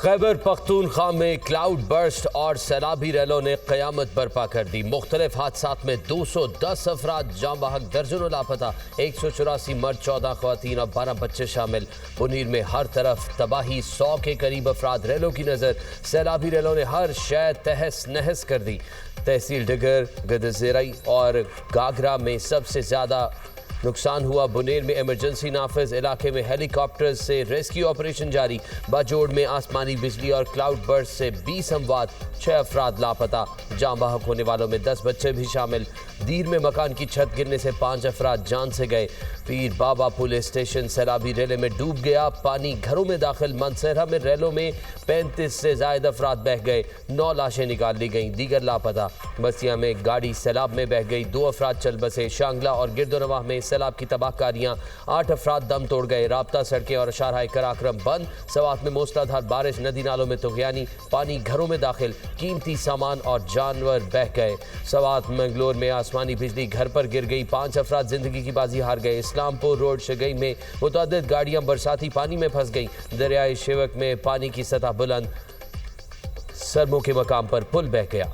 खैबर पख्तूनख्वा में cloud burst और सैलाबी रैलों ने क़यामत बर्पा कर दी। मुख्तलिफ हादसात में 210 अफराद जाँ बहक, दर्जनों लापता, 184 मर्द, 14 ख़वातीन और 12 बच्चे शामिल। पुनीर में हर तरफ तबाही, 100 के करीब अफराद रैलों की नज़र। सैलाबी रैलों ने हर शय तहस नहस कर दी। तहसील डिगर, गदजेरई और गागरा में सबसे ज़्यादा नुकसान हुआ। बुनेर में इमरजेंसी नाफिज, इलाके में हेलीकॉप्टर से रेस्क्यू ऑपरेशन जारी। बाजोड़ में आसमानी बिजली और क्लाउड बर्स्ट से 20 अमवात, 6 अफराद लापता, जाँ बहक होने वालों में 10 बच्चे भी शामिल। दीर में मकान की छत गिरने से 5 अफराद जान से गए। पीर बाबा पुलिस स्टेशन सैलाबी रैले में डूब गया, पानी घरों में दाखिल। मनसेरा में रैलों में 35 से ज़ायद अफराद बह गए, 9 लाशें निकाल ली गईं, दीगर लापता। बसिया में गाड़ी सैलाब में बह गई, 2 अफराद चल बसे। शांगला और गिरदोनवाह में सैलाब की तबाहकारियां, 8 अफराद दम तोड़ गए। राब्ता सड़कें और शाहराह कराक्रम बंद। सवात में मूसलाधार बारिश, नदी नालों में तुग़यानी, पानी घरों में दाखिल, कीमती सामान और जानवर बह गए। सवात मंगलोर में आसमानी बिजली घर पर गिर गई, 5 अफराद जिंदगी की बाजी हार गए। इस्लामपुर रोड शगई में मुतअद्दिद गाड़ियां बरसाती पानी में फंस गई। दरियाए शेवक में पानी की सतह बुलंद, सरमों के मकाम पर पुल बह गया।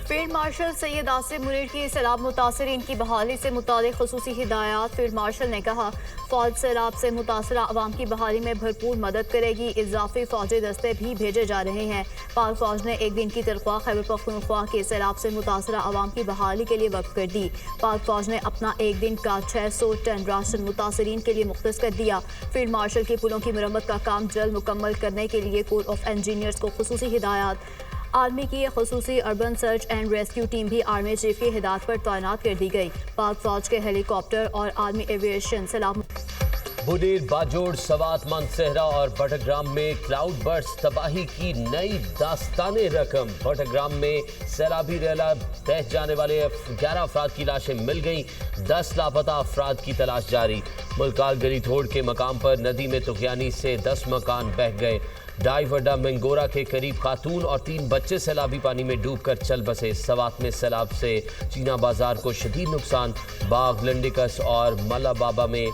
फील्ड मार्शल सैयद आसिफ मुनीर की सैलाब मुतासरीन की बहाली से मुतालिक खुसूसी हिदायत। फील्ड मार्शल ने कहा, फौज सैलाब से मुतासरा अवाम की बहाली में भरपूर मदद करेगी। इजाफी फौजी दस्ते भी भेजे जा रहे हैं। पाक फौज ने एक दिन की तनख्वाह खैबर पख्तूनख्वा के सैलाब से मुतासरा अवाम की बहाली के लिए वक्फ कर दी। पाक फौज ने अपना एक दिन का 600 टन राशन मुतासरीन के लिए मुख्तस कर दिया। फील्ड मार्शल की पुलों की मरम्मत का काम जल्द मुकम्मल करने के लिए कोर ऑफ इंजीनियर्स को खुसूसी हिदायत। आर्मी की खुसूसी urban search and rescue team भी आर्मी चीफ की हिदायत पर तैनात कर दी गई। पाक फौज के हेलीकॉप्टर और आर्मी एविएशन सैलाब। बुनेर, बाजोड़, सवात, मानसेहरा और बटग्राम में क्लाउड बर्स्ट, तबाही की नई दास्ताने रकम। बटग्राम में सैलाबी रैला बह जाने वाले 11 अफराद की लाशें मिल गईं, 10 लापता अफराद की तलाश जारी। मुल्काल गली थोड़ के मकाम पर नदी में तुग़यानी से 10 मकान बह गए। डाईवडा मंगोरा के करीब खातून और 3 बच्चे सैलाबी पानी में डूबकर चल बसे। सवात में सैलाब से चीना बाजार को शदीद नुकसान। बाग, लंडिकस और मला बाबा में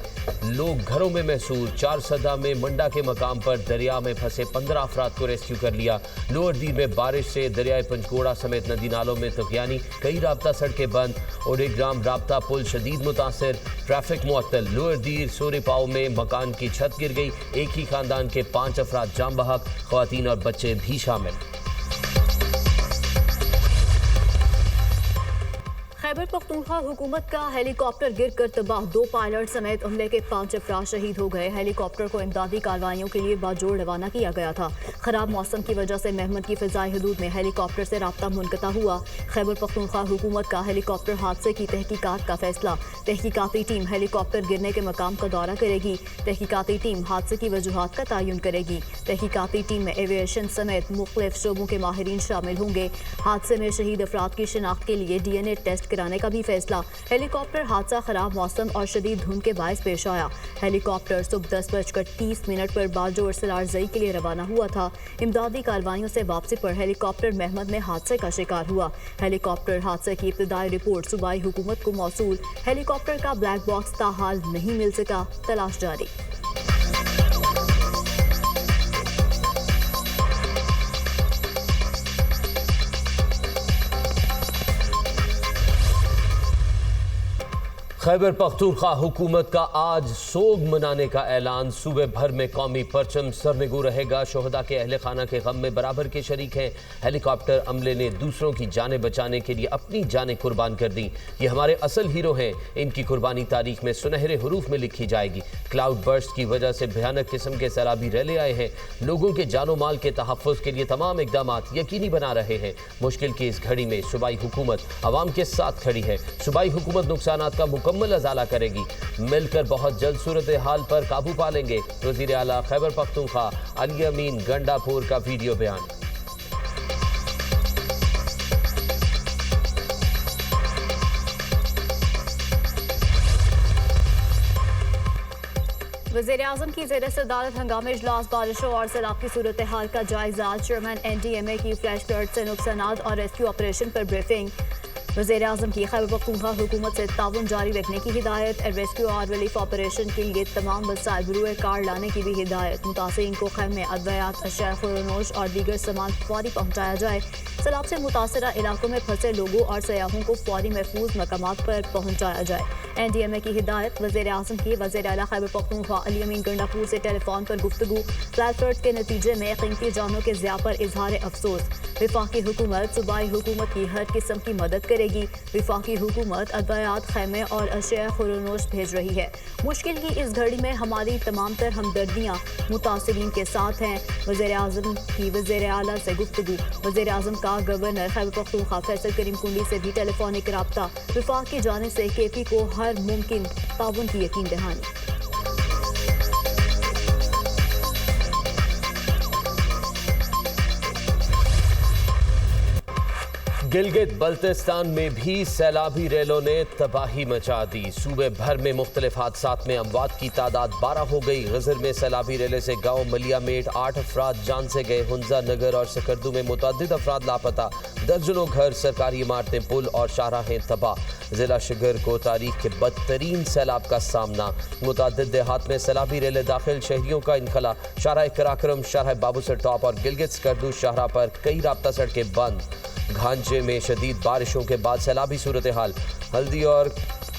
लोग घरों में महसूर। 4 सदा में मंडा के मकाम पर दरिया में फंसे 15 अफराद को रेस्क्यू कर लिया। लोअर दीर में बारिश से दरियाए पंचगोड़ा समेत नदी नालों में तुग़यानी, कई राब्ता सड़कें बंद। ओडेग्राम राब्ता पुल शदीद मुतासर, ट्रैफिक मुअत्तल। लोअर दीर सोरे पाओ में मकान की छत गिर गई, एक ही खानदान के 5 अफराद जाम बहक, ख़वातीन और बच्चे भी शामिल। खैबर पख्तूनख्वा हुकूमत का हेलीकॉप्टर गिरकर तबाह, 2 पायलट समेत अमले के 5 अफराद शहीद हो गए। हेलीकॉप्टर को इमदादी कार्रवाइयों के लिए बाजोड़ रवाना किया गया था। खराब मौसम की वजह से महमद की फ़िज़ाई हदूद में हेलीकॉप्टर से राब्ता मुनक़ता हुआ। खैबर पख्तूनख्वा हुकूमत का हेलीकॉप्टर हादसे की तहकीकात का फैसला। तहकीकाती टीम हेलीकॉप्टर गिरने के मकाम का दौरा करेगी। तहकीकाती टीम हादसे की वजूहात का तयन करेगी। तहकीकाती टीम में एविएशन समेत मुख्तलिफ शोबों के माहिरीन शामिल होंगे। हादसे में शहीद अफराद की शिनाख्त के लिए DNA टेस्ट कराने का भी फैसला। हेलीकॉप्टर हादसा खराब मौसम और शदीद धुंध के बायस पेश आया। हेलीकॉप्टर सुबह 10:30 पर बाजोड़ सलारजई के लिए रवाना हुआ था। इमदादी कार्रवाइयों से वापसी पर हेलीकॉप्टर महमद में हादसे का शिकार हुआ। हेलीकॉप्टर हादसे की इब्तदाई रिपोर्ट सूबाई हुकूमत को मौसूल। हेलीकॉप्टर का ब्लैक बॉक्स ताहाल नहीं मिल सका, तलाश जारी। खैबर पख्तूनख्वा हुकूमत का आज सोग मनाने का ऐलान। सूबे भर में कौमी परचम सरनगू रहेगा। शोहदा के अहले खाना के गम में बराबर के शरीक हैं। हेलीकॉप्टर अमले ने दूसरों की जानें बचाने के लिए अपनी जानें कुर्बान कर दी। ये हमारे असल हीरो हैं। इनकी कुर्बानी तारीख में सुनहरे हरूफ में लिखी जाएगी। क्लाउड बर्स्ट की वजह से भयानक किस्म के सैलाबी रैले आए हैं। लोगों के जानो माल के तहफ़्फ़ुज़ के लिए तमाम इक़दाम यकीनी बना रहे हैं। मुश्किल की इस घड़ी में सूबाई हुकूमत अवाम के साथ खड़ी है। सूबाई हुकूमत नुकसानात का मुकम्मल अजाला करेगी। मिलकर बहुत जल्द सूरत हाल पर काबू पा लेंगे। वज़ीर आला खैबर पख्तूनख्वा अली अमीन गंडापुर का वीडियो बयान। वज़ीर-ए-आज़म की ज़ेर सदारत हंगामी इजलास, बारिशों और सैलाब की सूरत हाल का जायजा। चेयरमैन NDMA की फ्लैश फ्लड से नुकसानात और रेस्क्यू ऑपरेशन पर ब्रीफिंग। वज़ीर-ए-आज़म की खैबर पख्तूनख्वा हुकूमत से ताउन जारी रखने की हिदायत। रेस्क्यू और रिलीफ ऑपरेशन के लिए तमाम वसाइल बरूए कार लाने की भी हिदायत। मुतासिरीन को खैमे, अद्वियात, अशिया खुरनोश और दीगर सामान फौरी पहुँचाया जाए। सैलाब से मुतासरा इलाकों में फंसे लोगों और सयाहों को फौरी महफूज मकामात पर पहुँचाया जाए। NDMA की हिदायत। वज़ीर-ए-आज़म की वज़ीर आला खैबर पख्तूनख्वा अली अमीन गंडापुर से टेलीफोन पर गुफ्तगू। फ्लैट के नतीजे में कीमती जानों के ज़िया पर इजहार अफसोस। वफाकी हुकूमत सूबाई हुकूमत की हर किस्म की मदद करेगी। वफाकी हुकूमत अद्वियात, खैमे और अशिया खुरनोश भेज रही है। मुश्किल की इस घड़ी में हमारी तमाम तर हमदर्दियाँ मुतासिरीन के साथ हैं। वज़ीर-ए-आज़म की वज़ीर आला से गुफ्तगू। वज़ीर-ए-आज़म का गवर्नर खैबर पख्तूनख्वा फैसल करीम कुंडी से भी टेलीफोनिक राब्ता। वफाक की जानिब से KP को हर मुमकिन ताउन की यकीन दहानी। गिलगित बल्तिस्तान में भी सैलाबी रेलों ने तबाही मचा दी। सूबे भर में मुख्तलिफ हादसात में अमवात की तादाद 12 हो गई। गजर में सैलाबी रेले से गाँव मलियामेट 8 अफराद जान से गए। हुंजा नगर और सकरदू में मुतअद्दिद अफराद लापता। दर्जनों घर, सरकारी इमारतें, पुल और शाहराहें तबाह। जिला शिगर को तारीख के बदतरीन सैलाब का सामना। मुतअद्दिद देहात में सैलाबी रेलें दाखिल, शहरियों का इनखला। शाहराह कराक्रम, शाहराह बाबूसर टॉप और गिलगित सकरदू शाहराह पर कई राब्ता सड़कें बंद। घांचे में शदीद बारिशों के बाद सैलाबी सूरत हाल। हल्दी और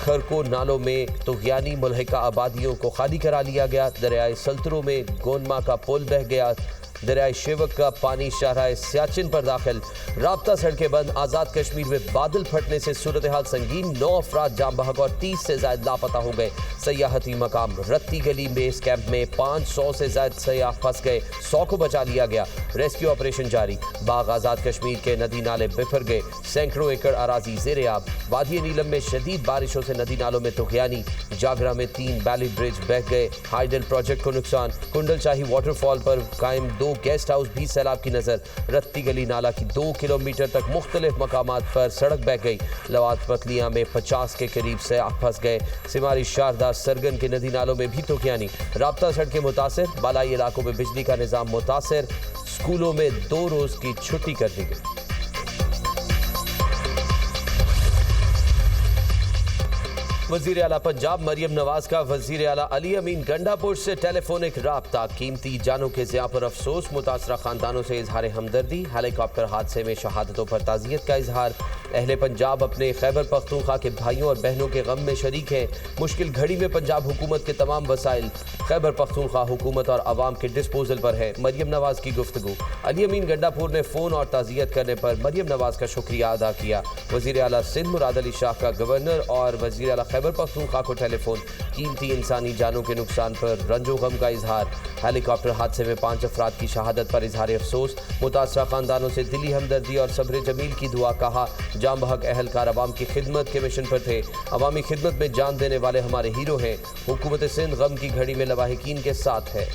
खरको नालों में तुग़यानी मुल्हिका आबादियों को खाली करा लिया गया। दरियाए सल्तरों में गोनमा का पुल बह गया। दरियाए शेवक का पानी शाहराह सियाचिन पर दाखिल। राब्ता सड़कें बंद। आज़ाद कश्मीर में बादल फटने से सूरत हाल संगीन। 9 अफराद जाम बहक और 30 से ज्यादा लापता हो गए। सयाहती मकाम रत्ती गली बेस कैंप में 500 से ज्यादा सयाह फंस गए। 100 को बचा लिया गया। रेस्क्यू ऑपरेशन जारी। बाग आज़ाद कश्मीर के नदी नाले बिफर गए। सैकड़ों एकड़ अराजी ज़ेर-ए-आब। वादी नीलम में शदीद बारिशों से नदी नालों में तुग़यानी। जागरा में 3 बैली ब्रिज बह गए। हाइडल प्रोजेक्ट को नुकसान। कुंडल शाही वाटरफॉल पर कायम 2 गेस्ट हाउस भी सैलाब की नजर। रत्ती गली नाला की 2 किलोमीटर तक मुख्तलिफ मकामात पर सड़क बह गई। लवात पतलियां में 50 के करीब से फंस गए। सिमारी, शारदा, सरगन के नदी नालों में भी तुग़यानी। राब्ता सड़कें मुतासिर। बालाई इलाकों में बिजली का निज़ाम मुतासिर। स्कूलों में 2 रोज की छुट्टी कर दी गई। वज़ीर आला पंजाब मरियम नवाज का वज़ीर आला अली अमीन गंडापुर से टेलीफोनिक राब्ता। कीमती जानों के ज़िया पर अफसोस। मुतासरा खानदानों से इजहार हमदर्दी। हेलीकॉप्टर हादसे में शहादतों पर ताज़ियत का इजहार। अहले पंजाब अपने खैबर पख्तूनख्वा के भाइयों और बहनों के गम में शरीक हैं। मुश्किल घड़ी में पंजाब हुकूमत के तमाम वसाइल खैबर पख्तूनख्वा हुकूमत और अवाम के डिस्पोजल पर है। मरियम नवाज की गुफ्तगू। अली अमीन गंडापुर ने फ़ोन और ताज़ियत करने पर मरियम नवाज का शुक्रिया अदा किया। वज़ीर आला सिंध मुराद अली शाह का गवर्नर और वज़ीर आला खैबर पख्तूनख्वा को टेलीफोन। कीमती इंसानी जानों के नुकसान पर रंजो गम का इजहार। हेलीकॉप्टर हादसे में 5 अफराद की शहादत पर इजहार अफसोस। मुतासरा खानदानों से दिली हमदर्दी और सब्र जमील की दुआ। कहा जाम बहक अहलकार अवाम की खिदमत के मिशन पर थे। अवामी खिदमत में जान देने वाले हमारे हीरो हैं। हुकूमत सिंध गम की घड़ी में लवाहिकीन के साथ है।